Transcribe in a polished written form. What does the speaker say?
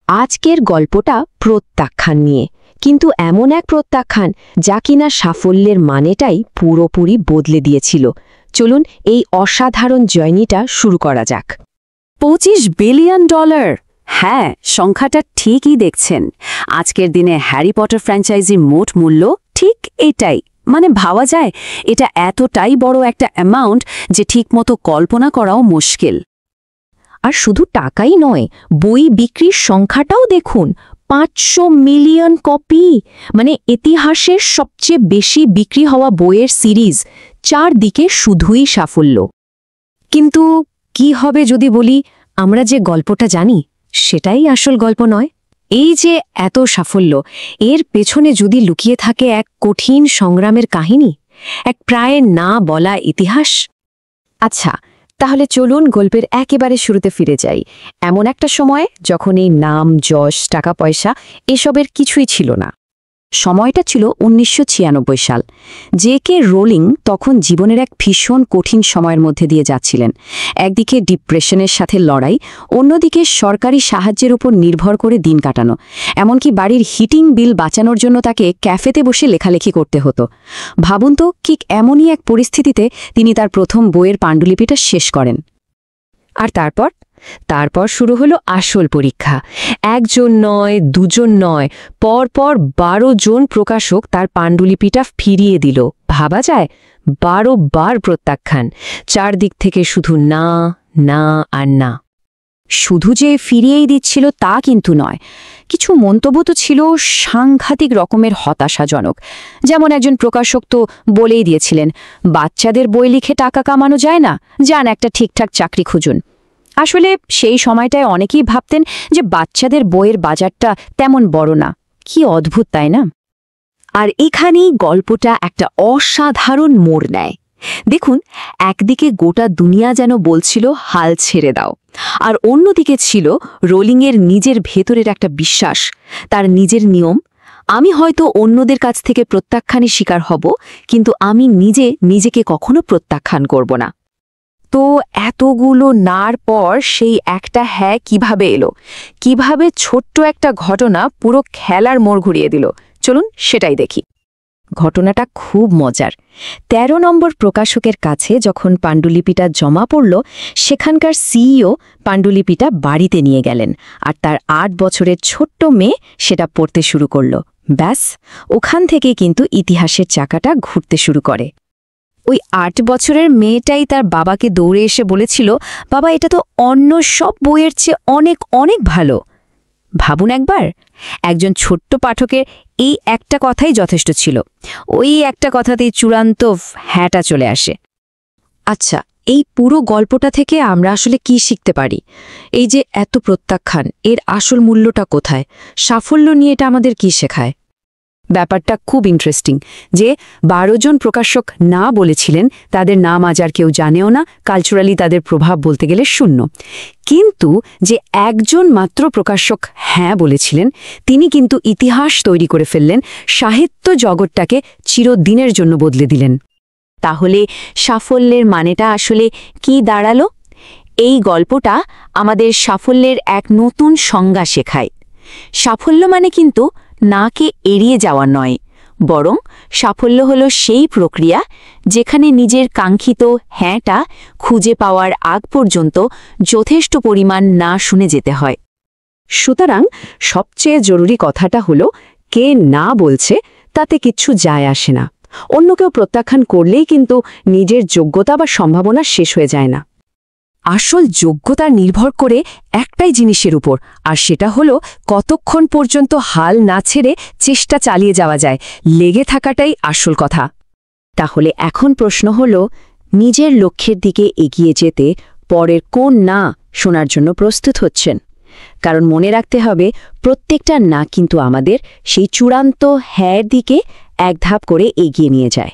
আজকের গল্পটা প্রত্যাখ্যান নিয়ে, কিন্তু এমন এক প্রত্যাখ্যান যা কিনা সাফল্যের মানেটাই পুরোপুরি বদলে দিয়েছিল। চলুন এই অসাধারণ জার্নিটা শুরু করা যাক। $25 বিলিয়ন! হ্যাঁ, সংখ্যাটা ঠিকই দেখছেন। আজকের দিনে হ্যারি পটার ফ্র্যাঞ্চাইজির মোট মূল্য ঠিক এটাই। মানে ভাবা যায় এটা এতটাই বড় একটা অ্যামাউন্ট যে ঠিকমতো কল্পনা করাও মুশকিল। আর শুধু টাকাই নয়, বই বিক্রির সংখ্যাটাও দেখুন, 500 মিলিয়ন কপি। মানে ইতিহাসের সবচেয়ে বেশি বিক্রি হওয়া বইয়ের সিরিজ। চারদিকে শুধুই সাফল্য। কিন্তু কি হবে যদি বলি আমরা যে গল্পটা জানি সেটাই আসল গল্প নয়? এই যে এত সাফল্য, এর পেছনে যদি লুকিয়ে থাকে এক কঠিন সংগ্রামের কাহিনী, এক প্রায় না বলা ইতিহাস। আচ্ছা, তাহলে চলুন গল্পের একেবারে শুরুতে ফিরে যাই, এমন একটা সময় যখন এই নাম, যশ, টাকা পয়সা এসবের কিছুই ছিল না। সময়টা ছিল 1996 সাল। জে.কে. রোলিং তখন জীবনের এক ভীষণ কঠিন সময়ের মধ্যে দিয়ে যাচ্ছিলেন। একদিকে ডিপ্রেশনের সাথে লড়াই, অন্যদিকে সরকারি সাহায্যের উপর নির্ভর করে দিন কাটানো। এমনকি বাড়ির হিটিং বিল বাঁচানোর জন্য তাকে ক্যাফেতে বসে লেখালেখি করতে হতো। ভাবুন তো, ঠিক এমনই এক পরিস্থিতিতে তিনি তার প্রথম বইয়ের পাণ্ডুলিপিটা শেষ করেন। আর তারপর শুরু হলো আসল পরীক্ষা। একজন নয়, দুজন নয়, পরপর 12 জন প্রকাশক তার পাণ্ডুলিপিটা ফিরিয়ে দিল। ভাবা যায়, 12 বার প্রত্যাখ্যান, চারদিক থেকে শুধু না, না আর না। শুধু যে ফিরিয়েই দিচ্ছিল তা কিন্তু নয়, কিছু মন্তব্য তো ছিল সাংঘাতিক রকমের হতাশাজনক। যেমন একজন প্রকাশক তো বলেই দিয়েছিলেন, বাচ্চাদের বই লিখে টাকা কামানো যায় না, যান একটা ঠিকঠাক চাকরি খুঁজুন। আসলে সেই সময়টায় অনেকেই ভাবতেন যে বাচ্চাদের বইয়ের বাজারটা তেমন বড় না। কি অদ্ভুত, তাই না? আর এখানেই গল্পটা একটা অসাধারণ মোড় নেয়। দেখুন, একদিকে গোটা দুনিয়া যেন বলছিল হাল ছেড়ে দাও, আর অন্যদিকে ছিল রোলিংয়ের নিজের ভেতরের একটা বিশ্বাস, তার নিজের নিয়ম। আমি হয়তো অন্যদের কাছ থেকে প্রত্যাখ্যানের শিকার হব, কিন্তু আমি নিজেকে কখনো প্রত্যাখ্যান করব না। তো এতগুলো নার পর সেই একটা হ্যাঁ কিভাবে এলো? কিভাবে ছোট্ট একটা ঘটনা পুরো খেলার মোড় ঘুরিয়ে দিল? চলুন সেটাই দেখি। ঘটনাটা খুব মজার। 13 নম্বর প্রকাশকের কাছে যখন পাণ্ডুলিপিটা জমা পড়ল, সেখানকার সিইও পাণ্ডুলিপিটা বাড়িতে নিয়ে গেলেন, আর তার 8 বছরের ছোট্ট মেয়ে সেটা পড়তে শুরু করল। ব্যাস, ওখান থেকে কিন্তু ইতিহাসের চাকাটা ঘুরতে শুরু করে। ওই 8 বছরের মেয়েটাই তার বাবাকে দৌড়ে এসে বলেছিল, বাবা, এটা তো অন্য সব বইয়ের চেয়ে অনেক অনেক ভালো। ভাবুন একবার, একজন ছোট্ট পাঠকের এই একটা কথাই যথেষ্ট ছিল। ওই একটা কথাতেই চূড়ান্ত হ্যাঁটা চলে আসে। আচ্ছা, এই পুরো গল্পটা থেকে আমরা আসলে কি শিখতে পারি? এই যে এত প্রত্যাখ্যান, এর আসল মূল্যটা কোথায়? সাফল্য নিয়ে এটা আমাদের কি শেখায়? ব্যাপারটা খুব ইন্টারেস্টিং যে 12 জন প্রকাশক না বলেছিলেন, তাদের নাম আজ আর কেউ জানেও না, কালচারালি তাদের প্রভাব বলতে গেলে শূন্য। কিন্তু যে একজন মাত্র প্রকাশক হ্যাঁ বলেছিলেন, তিনি কিন্তু ইতিহাস তৈরি করে ফেললেন, সাহিত্য জগৎটাকে চিরদিনের জন্য বদলে দিলেন। তাহলে সাফল্যের মানেটা আসলে কি দাঁড়ালো? এই গল্পটা আমাদের সাফল্যের এক নতুন সংজ্ঞা শেখায়। সাফল্য মানে কিন্তু নাকে এড়িয়ে যাওয়া নয়, বরং সাফল্য হলো সেই প্রক্রিয়া যেখানে নিজের কাঙ্ক্ষিত হ্যাঁটা খুঁজে পাওয়ার আগ পর্যন্ত যথেষ্ট পরিমাণ না শুনে যেতে হয়। সুতরাং সবচেয়ে জরুরি কথাটা হলো, কে না বলছে তাতে কিচ্ছু যায় আসে না। অন্য কেউ প্রত্যাখ্যান করলেই কিন্তু নিজের যোগ্যতা বা সম্ভাবনা শেষ হয়ে যায় না। আসল যোগ্যতা নির্ভর করে একটাই জিনিসের উপর, আর সেটা হলো কতক্ষণ পর্যন্ত হাল না ছেড়ে চেষ্টা চালিয়ে যাওয়া যায়। লেগে থাকাটাই আসল কথা। তাহলে এখন প্রশ্ন হলো, নিজের লক্ষ্যের দিকে এগিয়ে যেতে পরের কোন না শোনার জন্য প্রস্তুত হচ্ছেন? কারণ মনে রাখতে হবে, প্রত্যেকটা না কিন্তু আমাদের সেই চূড়ান্ত হ্যাঁর দিকে এক ধাপ করে এগিয়ে নিয়ে যায়।